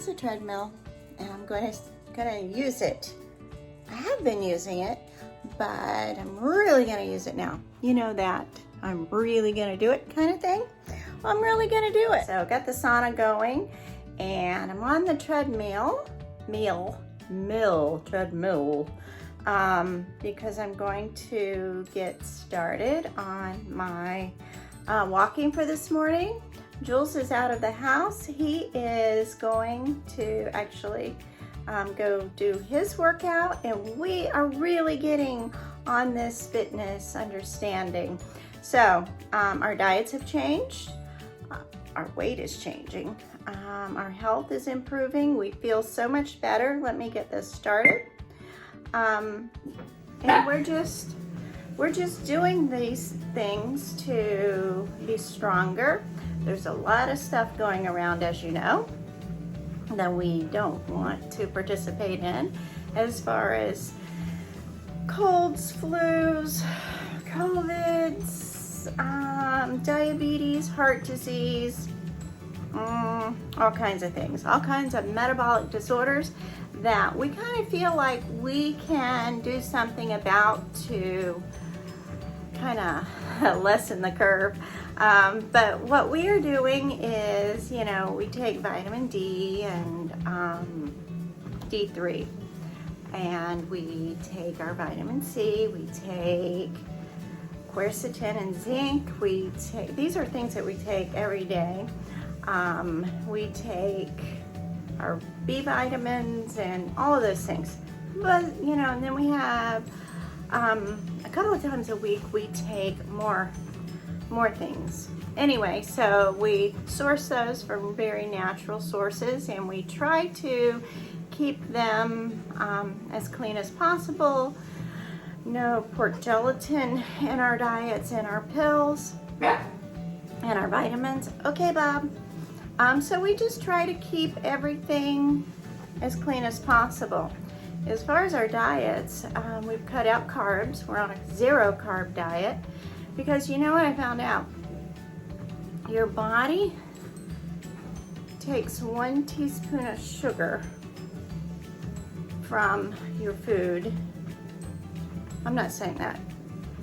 is a treadmill, and I'm gonna use it. I have been using it, but I'm really gonna use it now. You know that I'm really gonna do it kind of thing. Well, I'm really gonna do it. So got the sauna going, and I'm on the treadmill, treadmill, because I'm going to get started on my walking for this morning. Jules is out of the house. He is going to actually go do his workout, and we are really getting on this fitness understanding. So our diets have changed, our weight is changing, our health is improving. We feel so much better. Let me get this started. And we're just doing these things to be stronger. There's a lot of stuff going around, as you know, that we don't want to participate in, as far as colds, flus, COVIDs, diabetes, heart disease, all kinds of things, all kinds of metabolic disorders that we kind of feel like we can do something about to kind of lessen the curve. But what we are doing is, you know, we take vitamin D and D3, and we take our vitamin C, we take quercetin and zinc. These are things that we take every day. We take our B vitamins and all of those things. But, you know, and then we have a couple of times a week we take more things. Anyway, so we source those from very natural sources, and we try to keep them as clean as possible. No pork gelatin in our diets and our pills and our vitamins. Okay, Bob. So we just try to keep everything as clean as possible. As far as our diets, we've cut out carbs. We're on a 0 carb diet, because you know what I found out? Your body takes 1 teaspoon of sugar from your food. I'm not saying that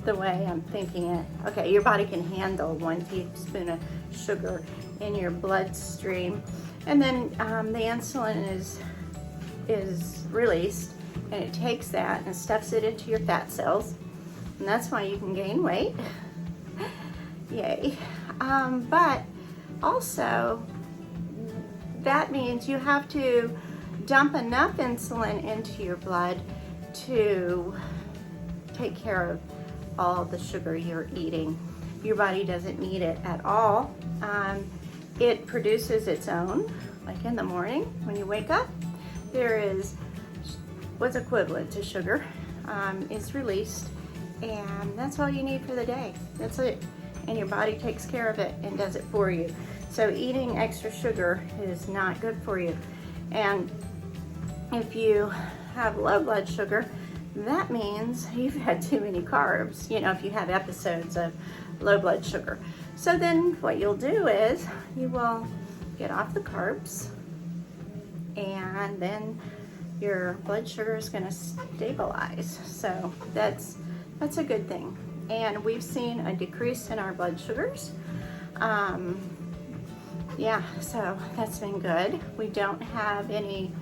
the way I'm thinking it. Okay, your body can handle 1 teaspoon of sugar in your bloodstream, and then the insulin is released, and it takes that and stuffs it into your fat cells, and that's why you can gain weight. Yay. But also that means you have to dump enough insulin into your blood to take care of all the sugar you're eating. Your body doesn't need it at all. It produces its own, like in the morning when you wake up, there is what's equivalent to sugar is released, and that's all you need for the day. That's it. And your body takes care of it and does it for you. So eating extra sugar is not good for you. And if you have low blood sugar, that means you've had too many carbs, you know, if you have episodes of low blood sugar. So then what you'll do is you will get off the carbs, and then your blood sugar is going to stabilize. So that's a good thing. And we've seen a decrease in our blood sugars. Yeah, so that's been good. We don't have any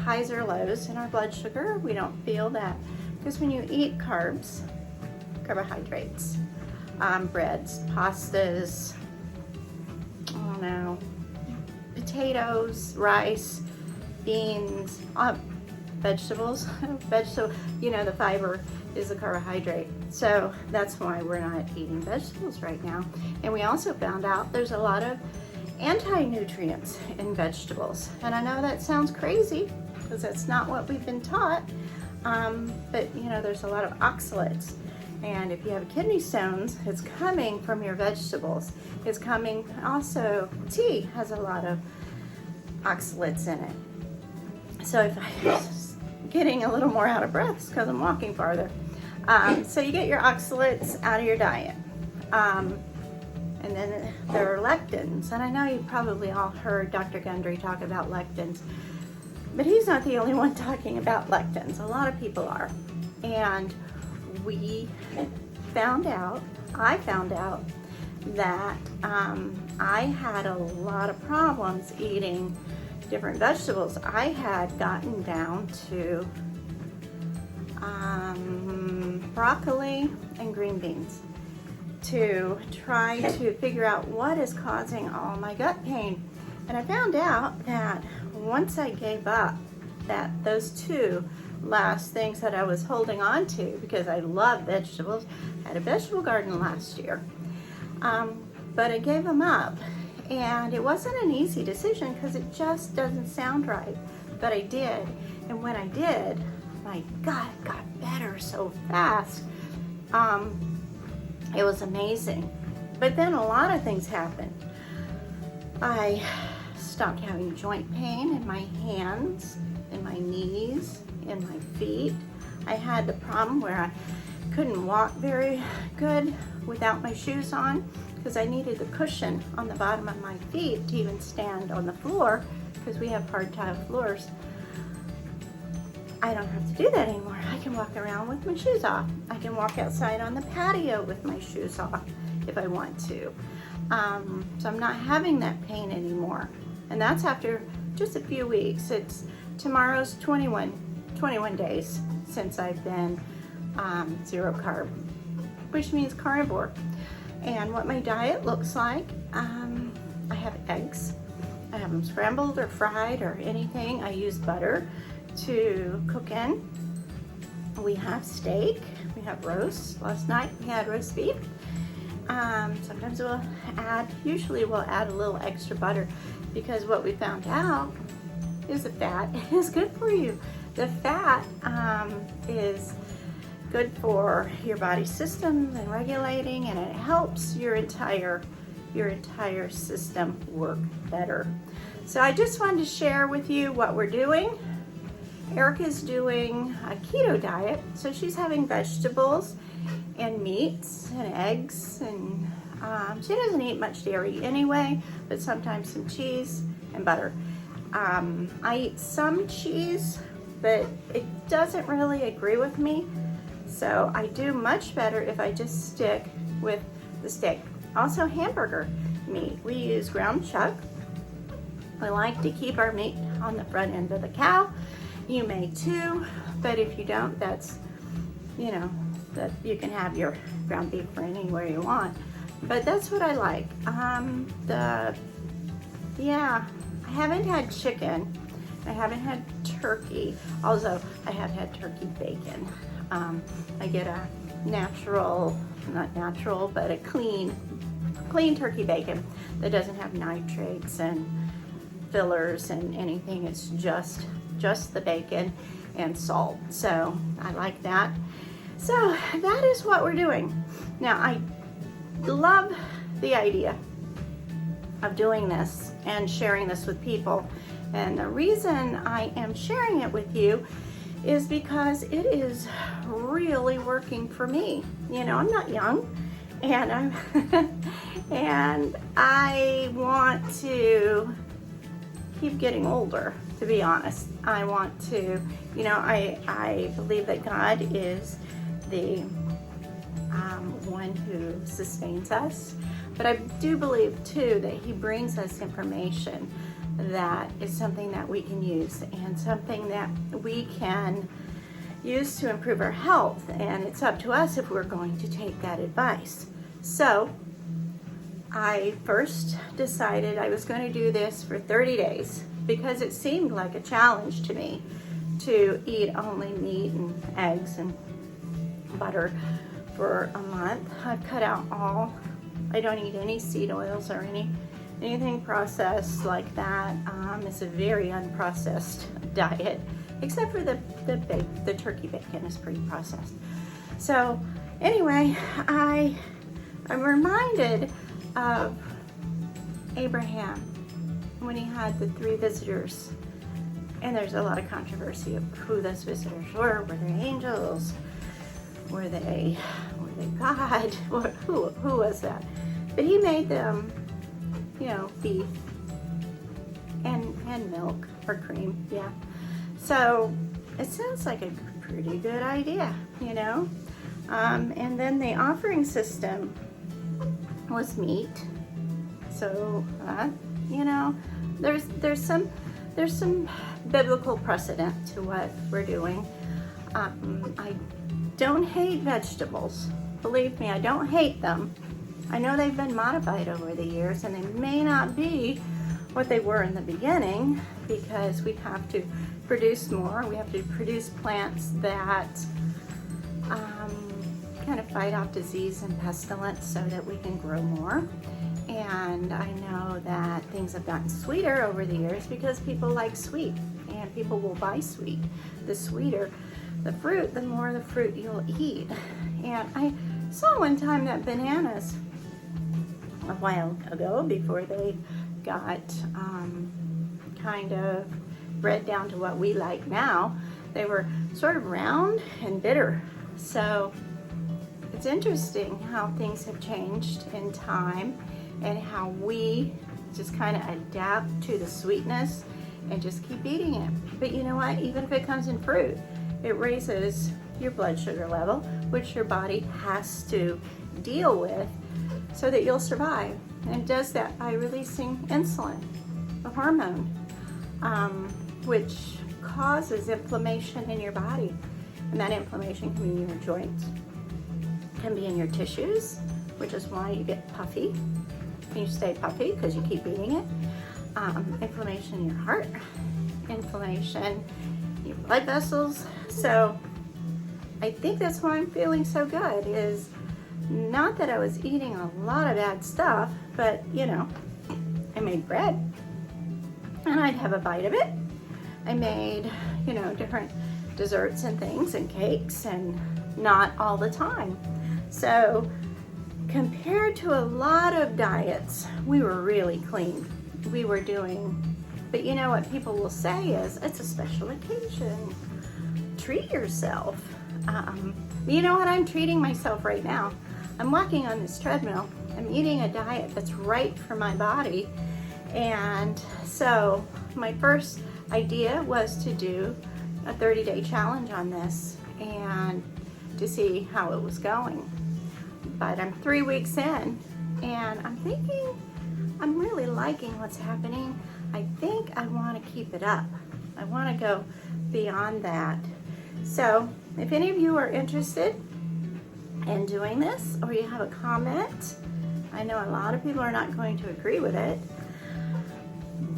highs or lows in our blood sugar. We don't feel that, because when you eat carbs, carbohydrates, breads, pastas, I don't know, potatoes, rice, beans, vegetables, you know, the fiber is a carbohydrate. So that's why we're not eating vegetables right now. And we also found out there's a lot of anti-nutrients in vegetables. And I know that sounds crazy, because that's not what we've been taught. But you know, there's a lot of oxalates. And if you have kidney stones, it's coming from your vegetables. It's coming, also, tea has a lot of oxalates in it. So if I'm getting a little more out of breath, because I'm walking farther. So you get your oxalates out of your diet. And then there are lectins. And I know you probably all heard Dr. Gundry talk about lectins. But he's not the only one talking about lectins. A lot of people are. And I found out that I had a lot of problems eating different vegetables. I had gotten down to broccoli and green beans to try to figure out what is causing all my gut pain. And I found out that once I gave up those two last things that I was holding on to, because I love vegetables, I had a vegetable garden last year, but I gave them up. And it wasn't an easy decision because it just doesn't sound right, but I did. And when I did, my gut got better so fast. It was amazing. But then a lot of things happened. I stopped having joint pain in my hands, in my knees, in my feet. I had the problem where I couldn't walk very good without my shoes on because I needed the cushion on the bottom of my feet to even stand on the floor because we have hard tile floors. I don't have to do that anymore. I can walk around with my shoes off. I can walk outside on the patio with my shoes off if I want to. So I'm not having that pain anymore. And that's after just a few weeks. Tomorrow's 21 days since I've been zero carb, which means carnivore. And what my diet looks like, I have eggs. I have them scrambled or fried or anything. I use butter to cook in. We have steak, we have roast. Last night we had roast beef. Sometimes usually we'll add a little extra butter because what we found out is the fat is good for you. The fat is good for your body systems and regulating, and it helps your entire system work better. So I just wanted to share with you what we're doing. Erica's doing a keto diet, so she's having vegetables and meats and eggs, and she doesn't eat much dairy anyway, but sometimes some cheese and butter. I eat some cheese, but it doesn't really agree with me, so I do much better if I just stick with the steak. Also hamburger meat. We use ground chuck. I like to keep our meat on the front end of the cow. You may too, but if you don't, that's, that you can have your ground beef for anywhere you want. But that's what I like. I haven't had chicken. I haven't had turkey. Although I have had turkey bacon. I get a not natural, but a clean turkey bacon that doesn't have nitrates and fillers and anything. It's just the bacon and salt. So I like that. So that is what we're doing. Now I love the idea of doing this and sharing this with people. And the reason I am sharing it with you is because it is really working for me. I'm not young, and and I want to keep getting older, to be honest. I want to, I believe that God is the one who sustains us, but I do believe too that He brings us information that is something that we can use and something that we can use to improve our health, and it's up to us if we're going to take that advice. So I first decided I was going to do this for 30 days because it seemed like a challenge to me to eat only meat and eggs and butter for a month. I've cut out I don't eat any seed oils or anything processed like that. It's a very unprocessed diet, except for the turkey bacon is pretty processed. So anyway, I'm reminded of Abraham when he had the 3 visitors, and there's a lot of controversy of who those visitors were. Were they angels? Were they God? Who was that? But he made them, beef and milk or cream, yeah. So it sounds like a pretty good idea, you know. And then the offering system was meat. So you know, there's some biblical precedent to what we're doing. I don't hate vegetables. Believe me, I don't hate them. I know they've been modified over the years, and they may not be what they were in the beginning, because we have to produce more. We have to produce plants that kind of fight off disease and pestilence so that we can grow more. And I know that things have gotten sweeter over the years because people like sweet, and people will buy sweet. The sweeter the fruit, the more the fruit you'll eat. And I saw one time that bananas, a while ago, before they got kind of bred down to what we like now, they were sort of round and bitter. So it's interesting how things have changed in time, and how we just kind of adapt to the sweetness and just keep eating it. But you know what? Even if it comes in fruit, it raises your blood sugar level, which your body has to deal with so that you'll survive. And it does that by releasing insulin, the hormone, which causes inflammation in your body. And that inflammation can be in your joints, can be in your tissues, which is why you get puffy. You stay puffy because you keep eating it. Inflammation in your heart, inflammation in your blood vessels. So I think that's why I'm feeling so good, is not that I was eating a lot of bad stuff, but you know, I made bread and I'd have a bite of it. I made, you know, different desserts and things and cakes, and not all the time. So compared to a lot of diets, we were really clean. We were doing, but you know what people will say is, it's a special occasion. Treat yourself. You know what? I'm treating myself right now. I'm walking on this treadmill. I'm eating a diet that's right for my body. And so my first idea was to do a 30-day challenge on this and to see how it was going. But I'm 3 weeks in, and I'm thinking I'm really liking what's happening. I think I want to keep it up. I want to go beyond that. So if any of you are interested in doing this, or you have a comment, I know a lot of people are not going to agree with it,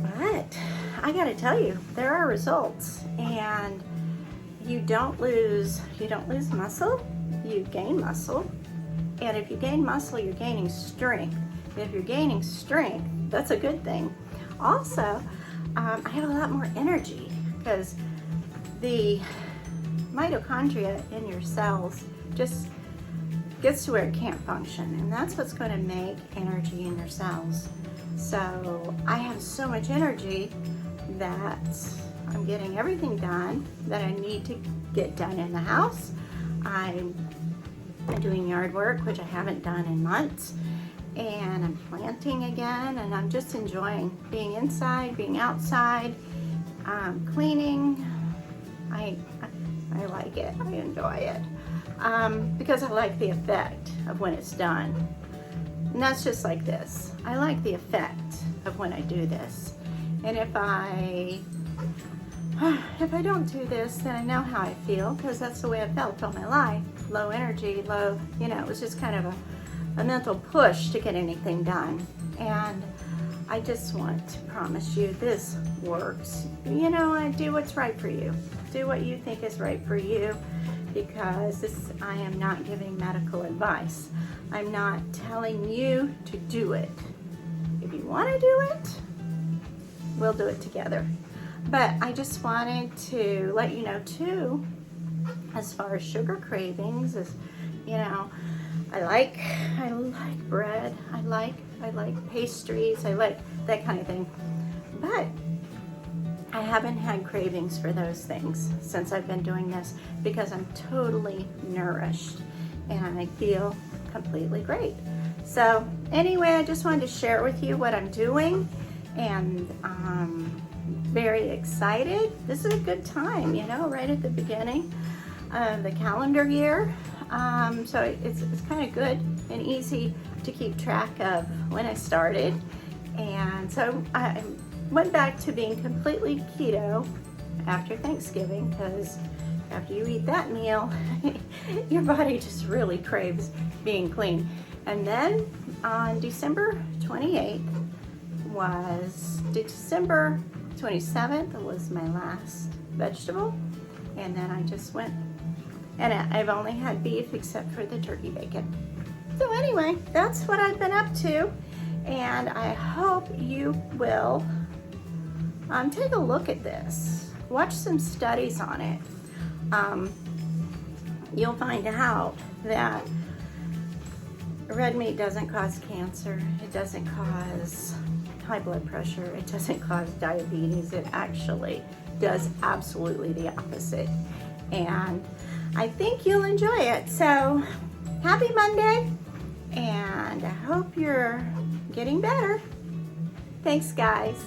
but I got to tell you, there are results, and you don't lose muscle, you gain muscle. And if you gain muscle, you're gaining strength. And if you're gaining strength, that's a good thing. Also, I have a lot more energy, because the mitochondria in your cells just gets to where it can't function, and that's what's going to make energy in your cells. So I have so much energy that I'm getting everything done that I need to get done in the house. I'm doing yard work, which I haven't done in months, and I'm planting again, and I'm just enjoying being inside, being outside, cleaning. I like it. I enjoy it, because I like the effect of when it's done. And that's just like this. I like the effect of when I do this. And if I don't do this, then I know how I feel, because that's the way I felt all my life. Low energy, low, you know, it was just kind of a mental push to get anything done. And I just want to promise you this works. You know, I do what's right for you. Do what you think is right for you, because I am not giving medical advice. I'm not telling you to do it. If you want to do it, we'll do it together. But I just wanted to let you know too, as far as sugar cravings, is, you know, I like bread, I like pastries, I like that kind of thing. But I haven't had cravings for those things since I've been doing this, because I'm totally nourished and I feel completely great. So anyway, I just wanted to share with you what I'm doing, and very excited. This is a good time, you know, right at the beginning of the calendar year. So it's kind of good and easy to keep track of when I started. And so I went back to being completely keto after Thanksgiving, because after you eat that meal, your body just really craves being clean. And then on December 27th was my last vegetable. And then I just went, and I've only had beef except for the turkey bacon. So anyway, that's what I've been up to. And I hope you will take a look at this. Watch some studies on it. You'll find out that red meat doesn't cause cancer. It doesn't cause high blood pressure. It doesn't cause diabetes. It actually does absolutely the opposite. And I think you'll enjoy it. So happy Monday, and I hope you're getting better. Thanks, guys.